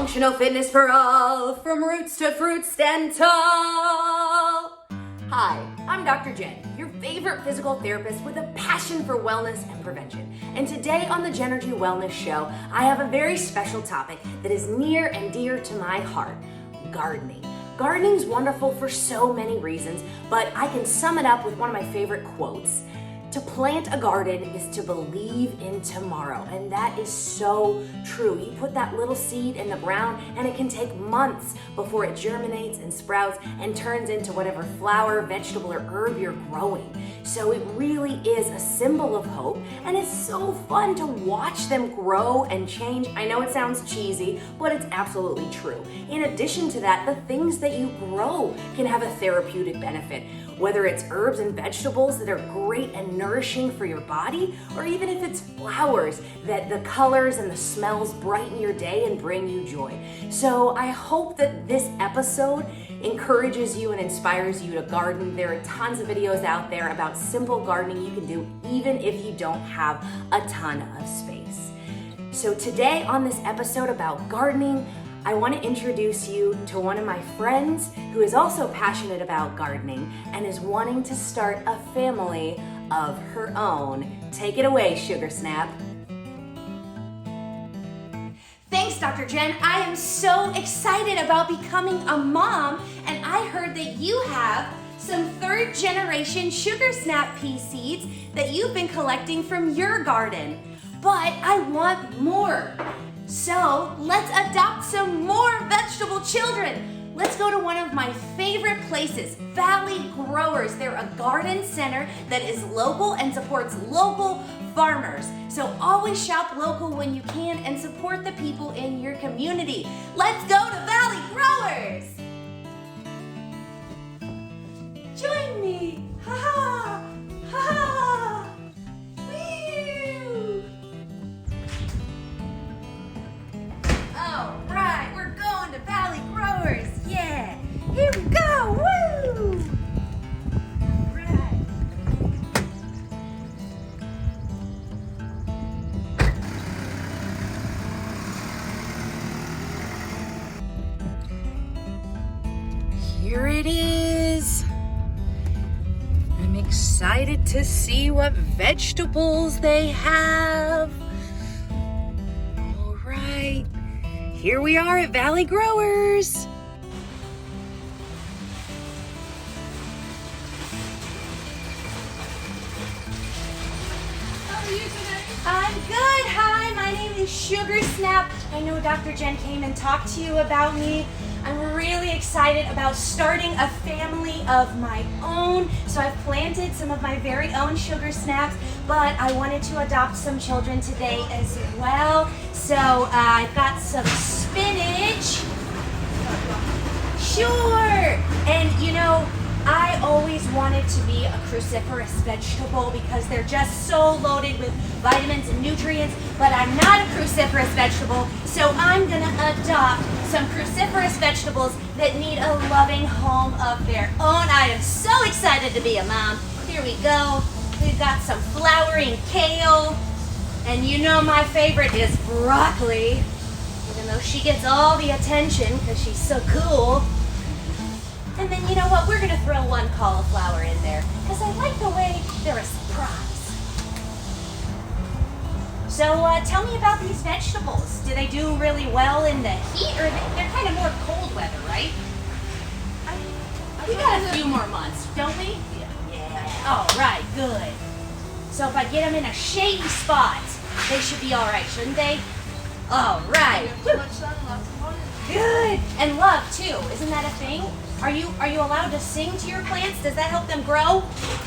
Functional fitness for all, from roots to fruit stand tall. Hi, I'm Dr. Jen, your favorite physical therapist with a passion for wellness and prevention. And today on the Jenergy Wellness Show, I have a very special topic that is near and dear to my heart: gardening. Gardening's wonderful for so many reasons, but I can sum it up with one of my favorite quotes. To plant a garden is to believe in tomorrow, and that is so true. You put that little seed in the ground and it can take months before it germinates and sprouts and turns into whatever flower, vegetable, or herb you're growing. So it really is a symbol of hope, and it's so fun to watch them grow and change. I know it sounds cheesy, but it's absolutely true. In addition to that, the things that you grow can have a therapeutic benefit. Whether it's herbs and vegetables that are great and nourishing for your body, or even if it's flowers that the colors and the smells brighten your day and bring you joy. So I hope that this episode encourages you and inspires you to garden. There are tons of videos out there about simple gardening you can do even if you don't have a ton of space. So today on this episode about gardening, I want to introduce you to one of my friends who is also passionate about gardening and is wanting to start a family of her own. Take it away, Sugar Snap. Thanks, Dr. Jen. I am so excited about becoming a mom, and I heard that you have some third generation Sugar Snap Pea seeds that you've been collecting from your garden. But I want more. So let's adopt some more vegetable children. Let's go to one of my favorite places, Valley Growers. They're a garden center that is local and supports local farmers. So always shop local when you can and support the people in your community. Let's go to Valley Growers. Join me. Ha ha. Ha ha. Woo. All right, we're going to Valley Growers. Yeah, here we go. Woo! All right. Here it is. I'm excited to see what vegetables they have. All right. Here we are at Valley Growers. How are you today? I'm good. Hi, my name is Sugar Snap. I know Dr. Jen came and talked to you about me. I'm really excited about starting a family of my own. So I've planted some of my very own Sugar Snaps, but I wanted to adopt some children today as well. So I've got some spinach. Sure. And you know, I always wanted to be a cruciferous vegetable because they're just so loaded with vitamins and nutrients, but I'm not a cruciferous vegetable, so I'm gonna adopt some cruciferous vegetables that need a loving home of their own. I am so excited to be a mom. Here we go. We've got some flowering kale, and you know my favorite is broccoli, even though she gets all the attention because she's so cool. And then you know what, we're gonna throw one cauliflower in there because I like the way they're a surprise. So tell me about these vegetables. Do they do really well in the heat, or they're kind of more cold weather, right? We got a few more months, don't we? Yeah. All right, good. So if I get them in a shady spot, they should be all right, shouldn't they? All right. Too much sun, lots of water. Good. And love too. Isn't that a thing? Are you allowed to sing to your plants? Does that help them grow?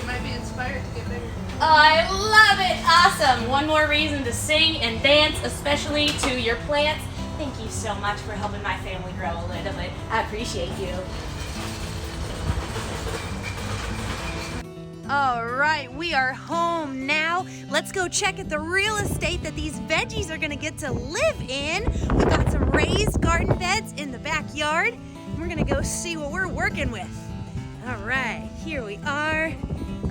You might be inspired to get bigger. Oh, I love it. Awesome. One more reason to sing and dance, especially to your plants. Thank you so much for helping my family grow a little bit. I appreciate you. All right, we are home now. Let's go check at the real estate that these veggies are gonna get to live in. We've got some raised garden beds in the backyard. We're gonna go see what we're working with. All right, here we are.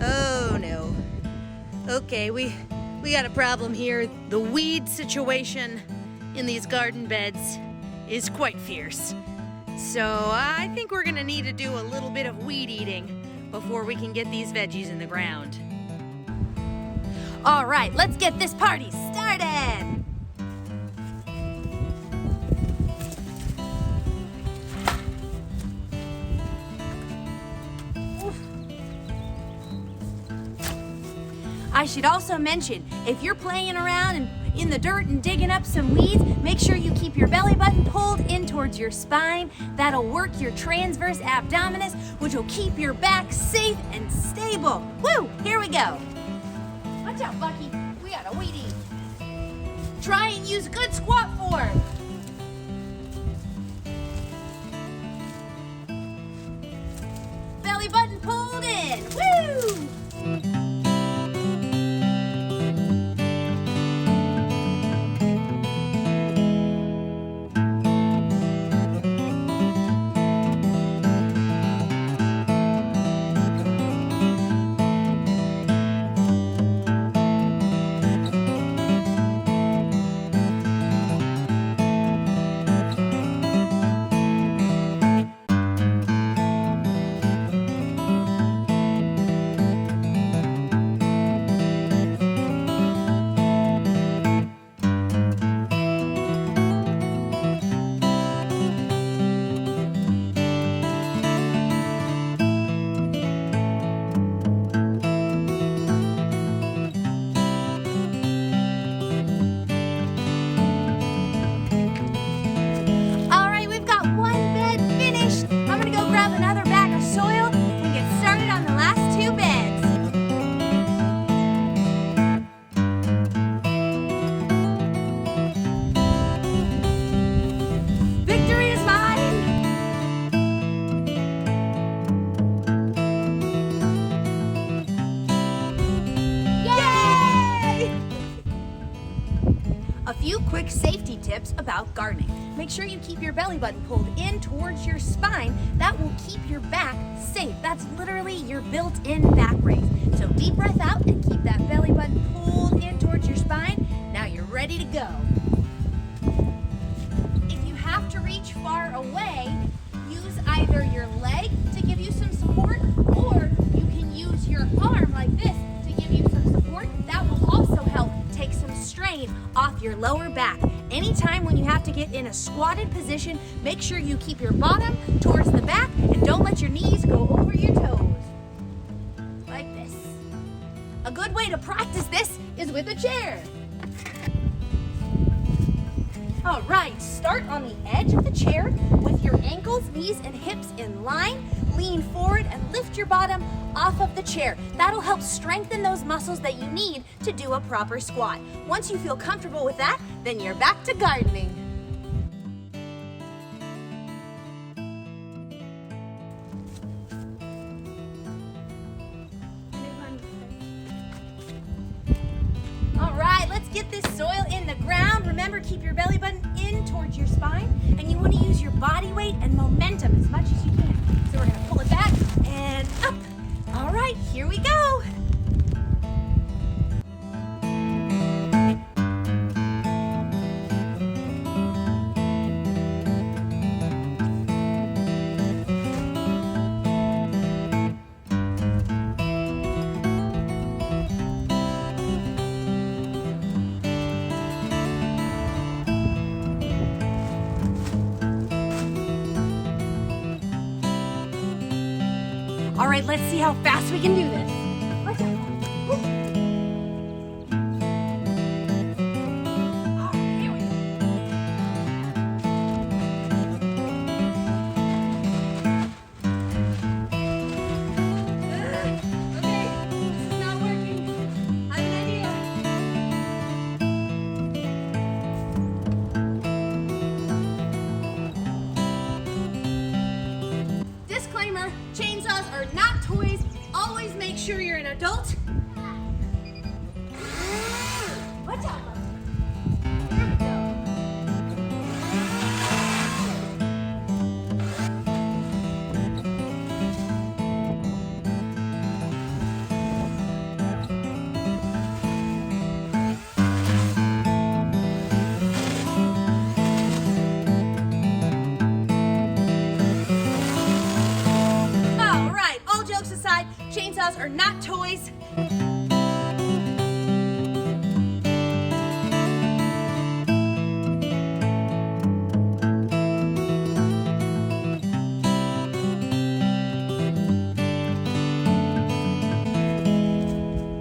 Oh no. Okay, we got a problem here. The weed situation in these garden beds is quite fierce. So I think we're gonna need to do a little bit of weed eating before we can get these veggies in the ground. All right, let's get this party started. I should also mention, if you're playing around in the dirt and digging up some weeds, make sure you keep your belly button pulled in towards your spine. That'll work your transverse abdominis, which will keep your back safe and stable. Woo! Here we go. Watch out, Bucky. We got a weed eat. Try and use good squat form. Belly button pulled in. Woo! Quick safety tips about gardening. Make sure you keep your belly button pulled in towards your spine. That will keep your back safe. That's literally your built-in back raise. So deep breath out and keep that belly button pulled in towards your spine. Now you're ready to go. If you have to reach far away, use either your leg to give you some support, or you can use your arm like this to give you some support. That will also help take some strain off your lower back. Anytime when you have to get in a squatted position, make sure you keep your bottom towards the back and don't let your knees go over your toes. Like this. A good way to practice this is with a chair. All right, start on the edge of the chair with your ankles, knees, and hips in line. Lean forward and lift your bottom off of the chair. That'll help strengthen those muscles that you need to do a proper squat. Once you feel comfortable with that, then you're back to gardening. All right, let's get this soil in the ground. Remember, keep your belly button in towards your spine, and you want to use your body weight and momentum as much as you can. So we're going to pull it back and up. All right, here we go. All right, let's see how fast we can do this. Watch out. Woo. All right, here we go. Okay, this is not working. I have an idea. Disclaimer, chainsaws are not toys. Always make sure you're an adult. Watch out. Here we go. are not toys.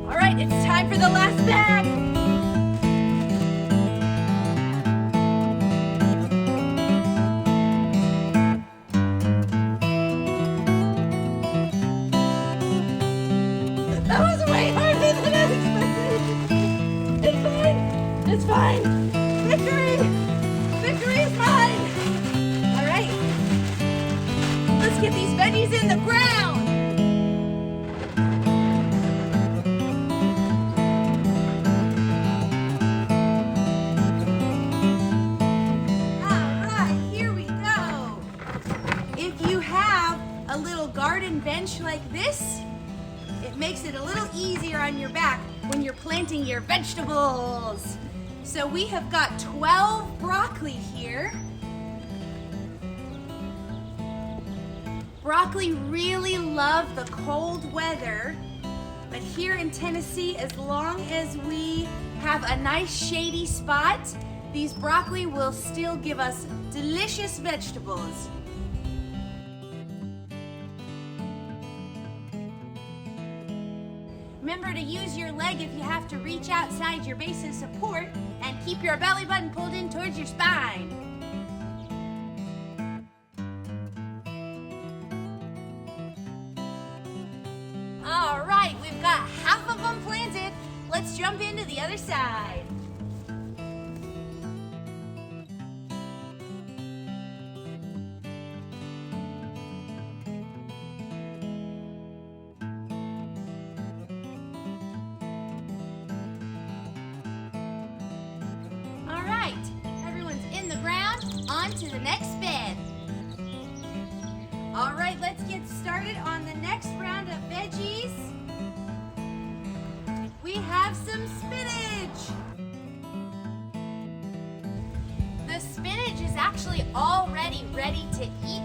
All right, it's time for the last bag. That was way harder than I expected. It's fine. It's fine. Victory! Victory is mine! All right. Let's get these veggies in the ground. All right, here we go. If you have a little garden bench like this, it makes it a little easier on your back when you're planting your vegetables. So we have got 12 broccoli here. Broccoli really love the cold weather, but here in Tennessee, as long as we have a nice shady spot, these broccoli will still give us delicious vegetables. Remember to use your leg if you have to reach outside your base of support, and keep your belly button pulled in towards your spine. All right, we've got half of them planted. Let's jump into the other side. On to the next bed. All right, let's get started on the next round of veggies. We have some spinach. The spinach is actually already ready to eat,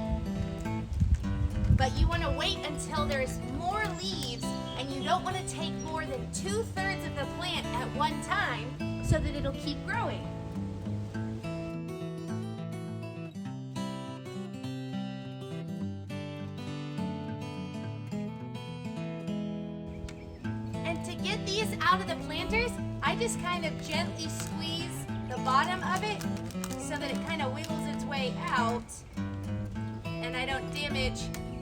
but you want to wait until there's more leaves, and you don't want to take more than 2/3 of the plant at one time so that it'll keep growing. Out of the planters, I just kind of gently squeeze the bottom of it so that it kind of wiggles its way out and I don't damage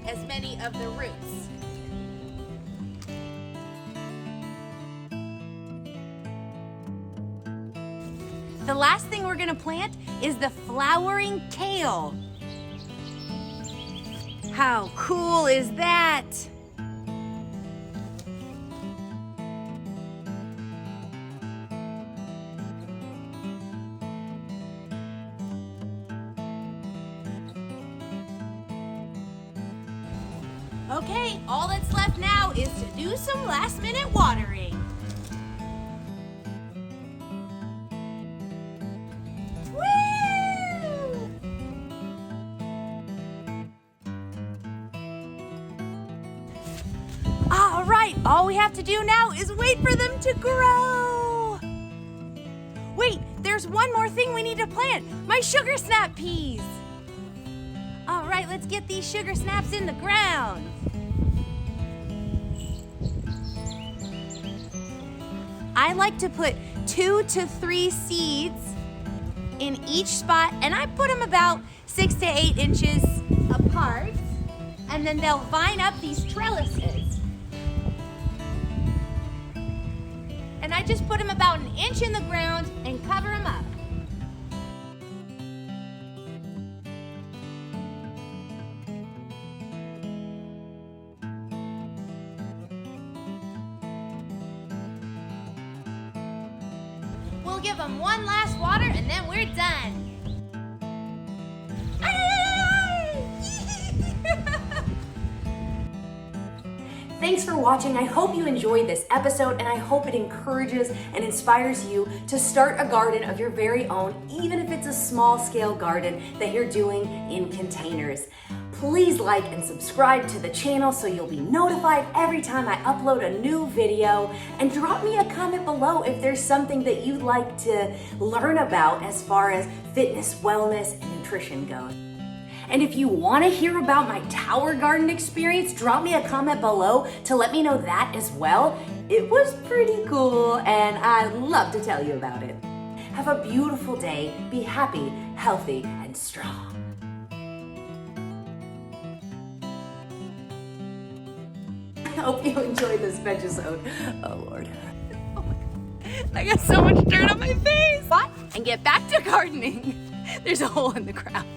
as many of the roots. The last thing we're going to plant is the flowering kale. How cool is that? Okay, all that's left now is to do some last-minute watering. Woo! All right, all we have to do now is wait for them to grow. Wait, there's one more thing we need to plant, my sugar snap peas. All right, let's get these sugar snaps in the ground. I like to put 2 to 3 seeds in each spot, and I put them about 6 to 8 inches apart, and then they'll vine up these trellises. And I just put them about 1 inch in the ground and cover them up. We'll give them one last water and then we're done. Thanks for watching. I hope you enjoyed this episode, and I hope it encourages and inspires you to start a garden of your very own, even if it's a small scale garden that you're doing in containers. Please like and subscribe to the channel so you'll be notified every time I upload a new video, and drop me a comment below if there's something that you'd like to learn about as far as fitness, wellness, and nutrition goes. And if you want to hear about my tower garden experience, drop me a comment below to let me know that as well. It was pretty cool and I'd love to tell you about it. Have a beautiful day, be happy, healthy, and strong. I hope you enjoyed this episode. Oh Lord. Oh my God. I got so much dirt on my face. What? And get back to gardening. There's a hole in the ground.